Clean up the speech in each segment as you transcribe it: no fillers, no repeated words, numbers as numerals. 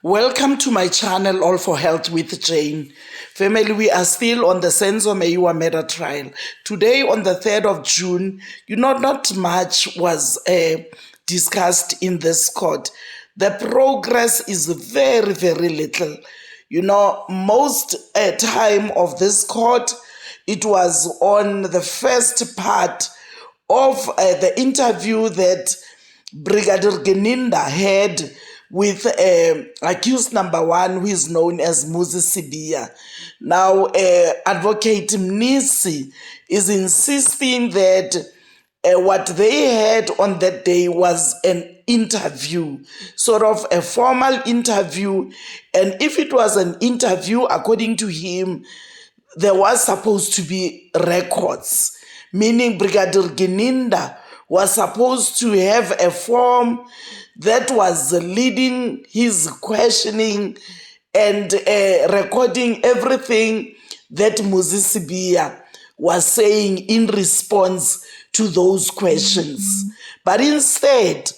Welcome to my channel, All for Health with Jane. Family, we are still on the Senzo Meyiwa murder trial. Today, on the 3rd of June, not much was discussed in this court. The progress is very, very little. Most time of this court, it was on the first part of the interview that Brigadier Gininda had with accused number 1, who is known as Muzi Sibiya. Now, Advocate Mnisi is insisting that what they had on that day was an interview, sort of a formal interview. And if it was an interview, according to him, there was supposed to be records, meaning Brigadier Gininda was supposed to have a form that was leading his questioning and recording everything that Muzi Sibiya was saying in response to those questions. But instead,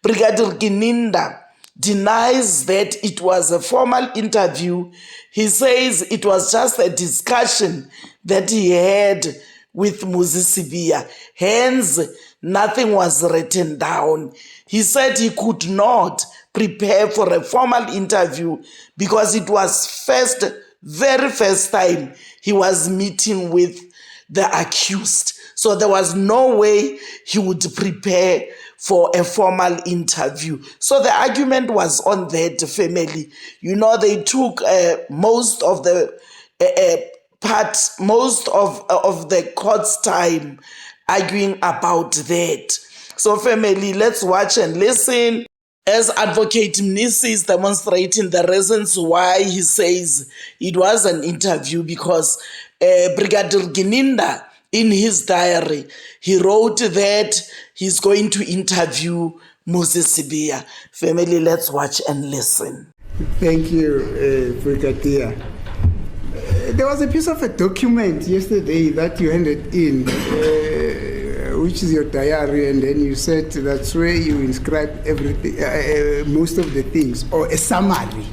Brigadier Gininda denies that it was a formal interview. He says it was just a discussion that he had with Muzi Sibiya. Hence, nothing was written down. He said he could not prepare for a formal interview because it was very first time he was meeting with the accused. So there was no way he would prepare for a formal interview. So the argument was on that, family. They took most of the of the court's time arguing about that. So family, let's watch and listen as Advocate Mnisi is demonstrating the reasons why he says it was an interview, because Brigadier Gininda, in his diary, he wrote that he's going to interview Muzi Sibiya. Family, let's watch and listen. Thank you, Brigadier. There was a piece of a document yesterday that you handed in, which is your diary, and then you said that's where you inscribed everything, most of the things, or a summary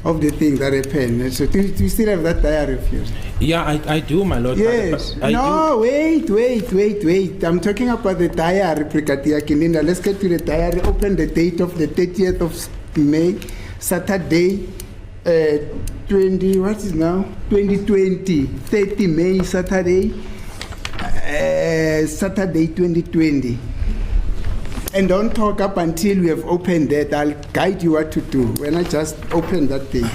of the things that happened. So do you still have that diary of yours? Yeah, I do, my lord. Yes. Wait. I'm talking about the diary, Brigadier Gininda. Let's get to the diary. Open the date of the 30th of May, Saturday, 2020, 30 May, Saturday, Saturday 2020. And don't talk up until we have opened that. I'll guide you what to do when I just open that date.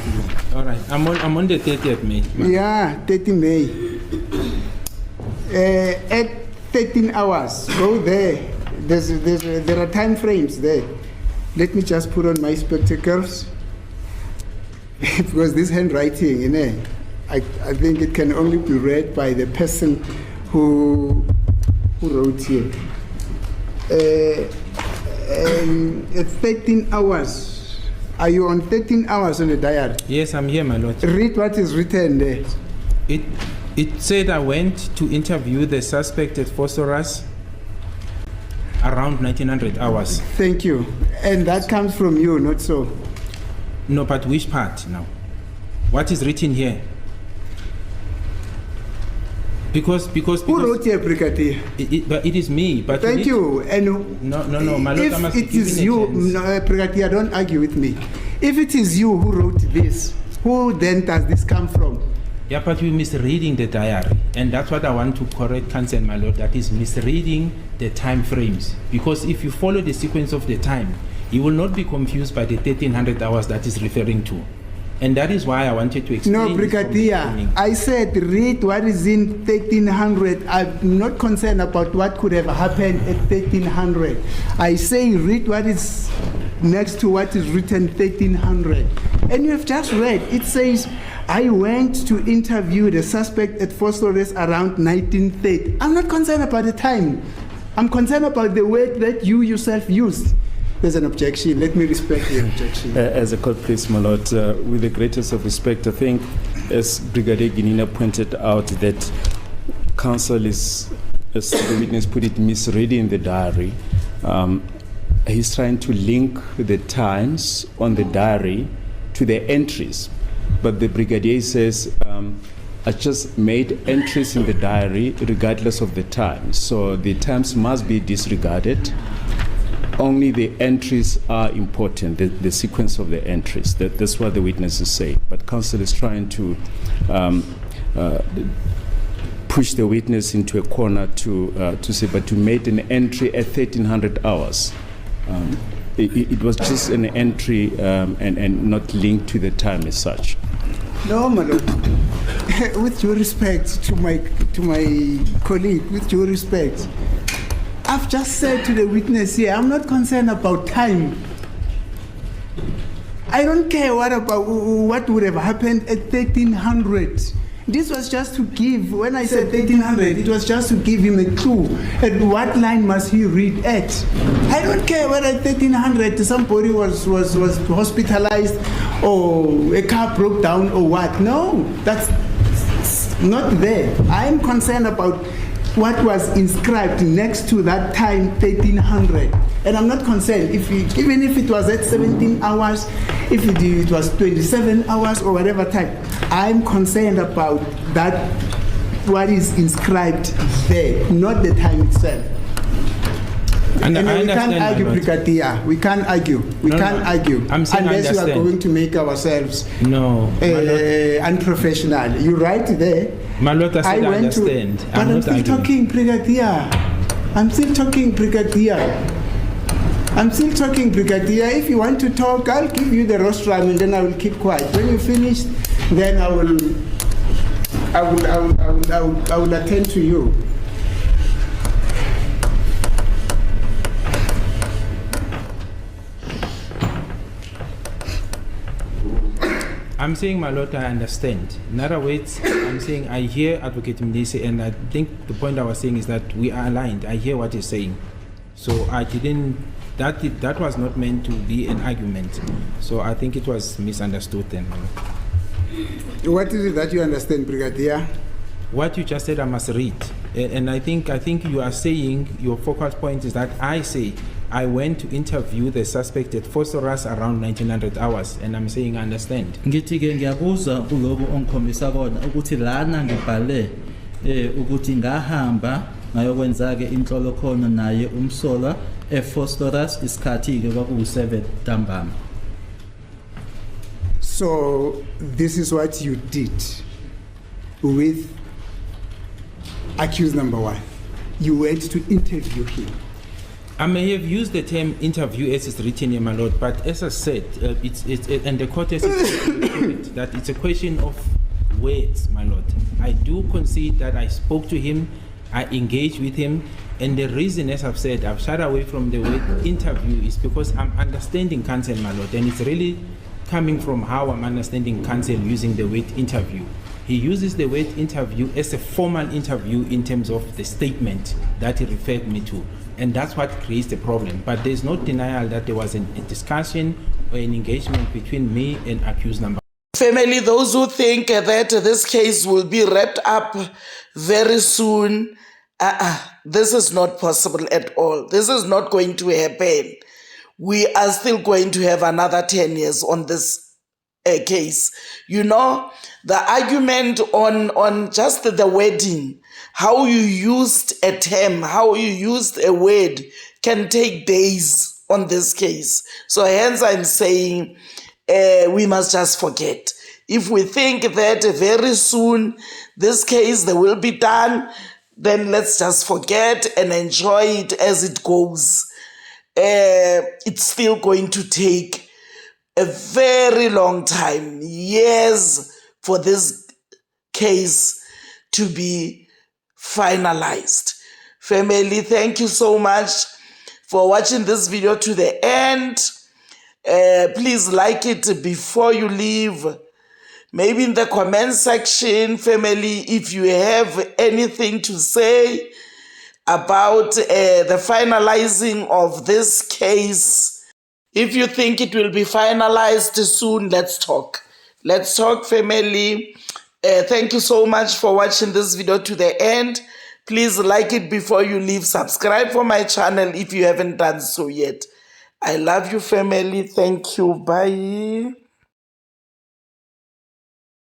All right, I'm on the 30th May. Yeah, 30 May. At 13 hours, go there. There are time frames there. Let me just put on my spectacles. Because this handwriting, I think it can only be read by the person who wrote here. At 13 hours. Are you on 13 hours on the diary? Yes, I'm here, my lord. Read what is written there. It said I went to interview the suspect at Phosphorus around 1900 hours. Thank you. And that comes from you, not so? No, but which part now? What is written here? Because who wrote here, Brigadier? But it is me. But thank you. And no, my lord, if it is you, Brigadier, don't argue with me. If it is you who wrote this, who then does this come from? Yeah, but you're misreading the diary, and that's what I want to correct, counsel, my lord. That is misreading the time frames. Because if you follow the sequence of the time, you will not be confused by the 1300 hours that is referring to. And that is why I wanted to explain. No, Brigadier, I said read what is in 1300. I'm not concerned about what could have happened at 1300. I say read what is next to what is written 1300. And you have just read, it says, I went to interview the suspect at Phosphorus around 1930. I'm not concerned about the time. I'm concerned about the word that you yourself used. There's an objection. Let me respect the objection. As a court, please, my lord, with the greatest of respect, I think, as Brigadier Gininda pointed out, that counsel is, as the witness put it, misreading the diary. He's trying to link the times on the diary to the entries. But the brigadier says, I just made entries in the diary regardless of the time. So the times must be disregarded. Only the entries are important, the sequence of the entries. That's what the witnesses say. But counsel is trying to push the witness into a corner to say, but you made an entry at 1300 hours. It was just an entry and not linked to the time as such. No, my lord. With due respect to my colleague, with due respect, I've just said to the witness here, I'm not concerned about time. I don't care what would have happened at 1300. This was just to give, when I said 1300, it was just to give him a clue at what line must he read at. I don't care whether at 1300 somebody was hospitalized or a car broke down or what. No, that's not there. I am concerned about what was inscribed next to that time, 1300. And I'm not concerned even if it was at 17 hours, if it was 27 hours or whatever time. I'm concerned about that, what is inscribed there, not the time itself. And we can't argue, Brigadier. We can't argue. We can't argue unless we are going to make ourselves unprofessional. You're right there. My lord, I understand. But I'm still talking, Brigadier. I'm still talking, Brigadier. If you want to talk, I'll give you the rostrum and then I will keep quiet. When you finish, then I will attend to you. I'm saying, my lord, I understand. In other words, I'm saying I hear Advocate Mnisi, and I think the point I was saying is that we are aligned. I hear what he's saying. So I didn't, that was not meant to be an argument. So I think it was misunderstood then, my lord. What is it that you understand, Brigadier? What you just said, I must read. And I think you are saying, your focal point is that I say, I went to interview the suspect at Phosphorus around 1900 hours, and I'm saying I understand. Ngithi ke ngiyabuza kulobu ongikhombisa kona ukuthi lana ngibhale ukuthi ngahamba ngayokwenza ke inhlolo khona naye umsolwa ePhosphorus isikhathi ke kwaku7 ntambama. So this is what you did with accused number 1. You went to interview him. I may have used the term interview as it's written here, my lord, but as I said, and the court has explained that it's a question of words, my lord. I do concede that I spoke to him, I engaged with him, and the reason, as I've said, I've shied away from the word interview is because I'm understanding counsel, my lord, and it's really coming from how I'm understanding counsel using the word interview. He uses the word interview as a formal interview in terms of the statement that he referred me to. And that's what creates the problem. But there's no denial that there was a discussion or an engagement between me and accused number. Family, those who think that this case will be wrapped up very soon, this is not possible at all. This is not going to happen. We are still going to have another 10 years on this case. You know, the argument on just the wording, how you used a term, how you used a word can take days on this case. So hence I'm saying we must just forget. If we think that very soon this case they will be done, then let's just forget and enjoy it as it goes. It's still going to take a very long time, years, for this case to be finalized. Family, thank you so much for watching this video to the end. Please like it before you leave. Maybe in the comment section, family, if you have anything to say about the finalizing of this case. If you think it will be finalized soon, let's talk. Let's talk, family. Thank you so much for watching this video to the end. Please like it before you leave. Subscribe for my channel if you haven't done so yet. I love you, family. Thank you. Bye.